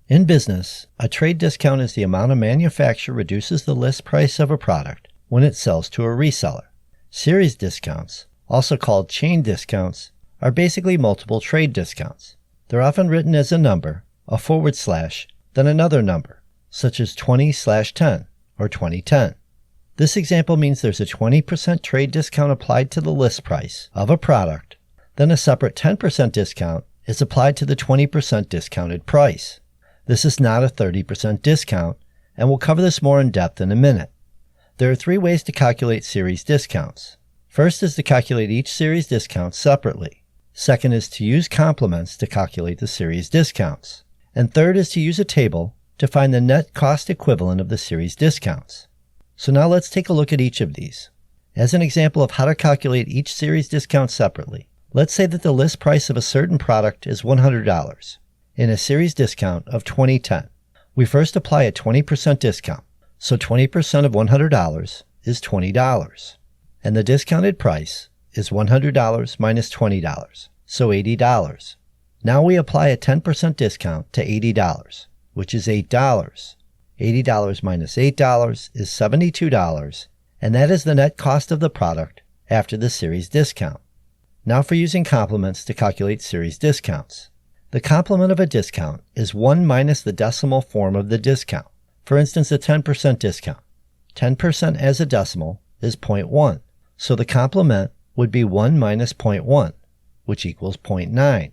In business, a trade discount is the amount a manufacturer reduces the list price of a product when it sells to a reseller. Series discounts, also called chain discounts, are basically multiple trade discounts. They're often written as a number, a forward slash, then another number, such as 20/10 or 2010. This example means there's a 20% trade discount applied to the list price of a product, then a separate 10% discount is applied to the 20% discounted price. This is not a 30% discount, and we'll cover this more in depth in a minute. There are three ways to calculate series discounts. First is to calculate each series discount separately. Second is to use complements to calculate the series discounts. And third is to use a table to find the net cost equivalent of the series discounts. So now let's take a look at each of these. As an example of how to calculate each series discount separately, let's say that the list price of a certain product is $100 in a series discount of 2010. We first apply a 20% discount. So 20% of $100 is $20. And the discounted price is $100 minus $20, so $80. Now we apply a 10% discount to $80, which is $8. $80 minus $8 is $72, and that is the net cost of the product after the series discount. Now for using complements to calculate series discounts. The complement of a discount is 1 minus the decimal form of the discount. For instance, a 10% discount. 10% as a decimal is 0.1, so the complement would be 1 minus 0.1, which equals 0.9.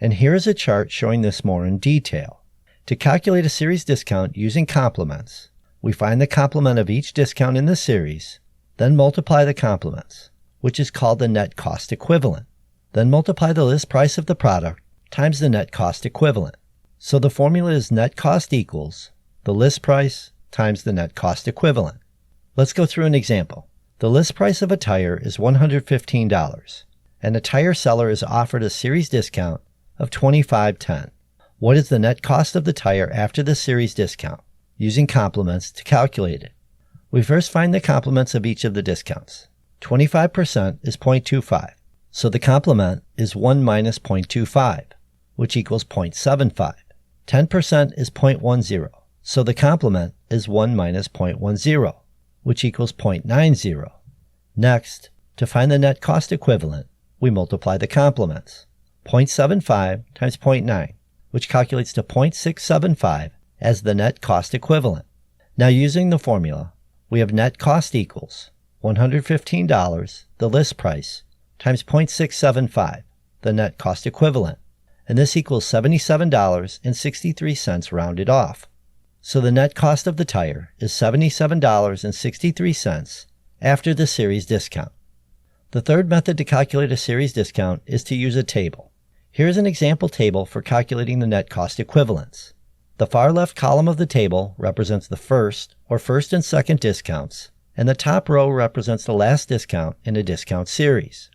And here is a chart showing this more in detail. To calculate a series discount using complements, we find the complement of each discount in the series, then multiply the complements, which is called the net cost equivalent. Then multiply the list price of the product times the net cost equivalent. So the formula is net cost equals the list price times the net cost equivalent. Let's go through an example. The list price of a tire is $115, and a tire seller is offered a series discount of $25.10. What is the net cost of the tire after the series discount? Using complements to calculate it. We first find the complements of each of the discounts. 25% is 0.25, so the complement is 1 minus 0.25, which equals 0.75. 10% is 0.10, so the complement is 1 minus 0.10, which equals 0.90. Next, to find the net cost equivalent, we multiply the complements. 0.75 times 0.9, which calculates to 0.675 as the net cost equivalent. Now using the formula, we have net cost equals $115, the list price, times 0.675, the net cost equivalent, and this equals $77.63 rounded off. So the net cost of the tire is $77.63 after the series discount. The third method to calculate a series discount is to use a table. Here's an example table for calculating the net cost equivalents. The far left column of the table represents the first and second discounts, and the top row represents the last discount in a discount series.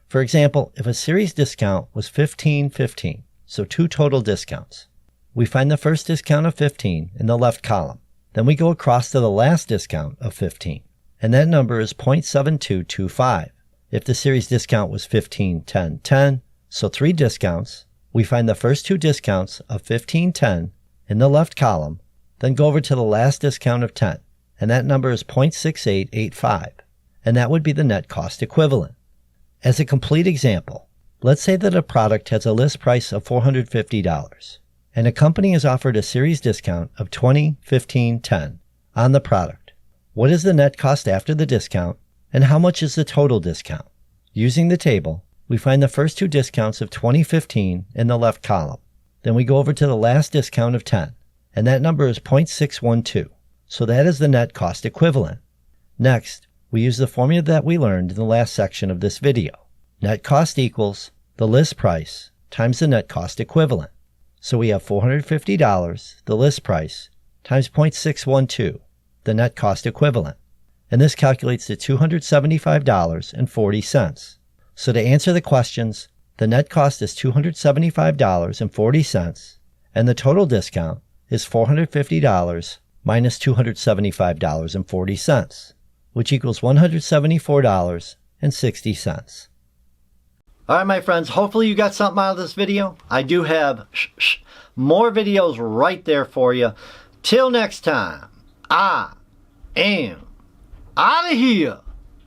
For example, if a series discount was 15/15, so 2 total discounts, we find the first discount of 15 in the left column. Then we go across to the last discount of 15, and that number is 0.7225. If the series discount was 15/10/10, so 3 discounts, we find the first 2 discounts of 15/10 in the left column, then go over to the last discount of 10, and that number is 0.6885, and that would be the net cost equivalent. As a complete example, let's say that a product has a list price of $450, and a company is offered a series discount of 20, 15, 10 on the product. What is the net cost after the discount, and how much is the total discount? Using the table, we find the first 2 discounts of 20/15 in the left column. Then we go over to the last discount of 10, and that number is 0.612, so that is the net cost equivalent. Next, we use the formula that we learned in the last section of this video. Net cost equals the list price times the net cost equivalent. So we have $450, the list price, times 0.612, the net cost equivalent. And this calculates to $275.40. So to answer the questions, the net cost is $275.40, and the total discount is $450 minus $275.40, which equals $174.60. Alright my friends, hopefully you got something out of this video. I do have more videos right there for you. Till next time, I am out of here.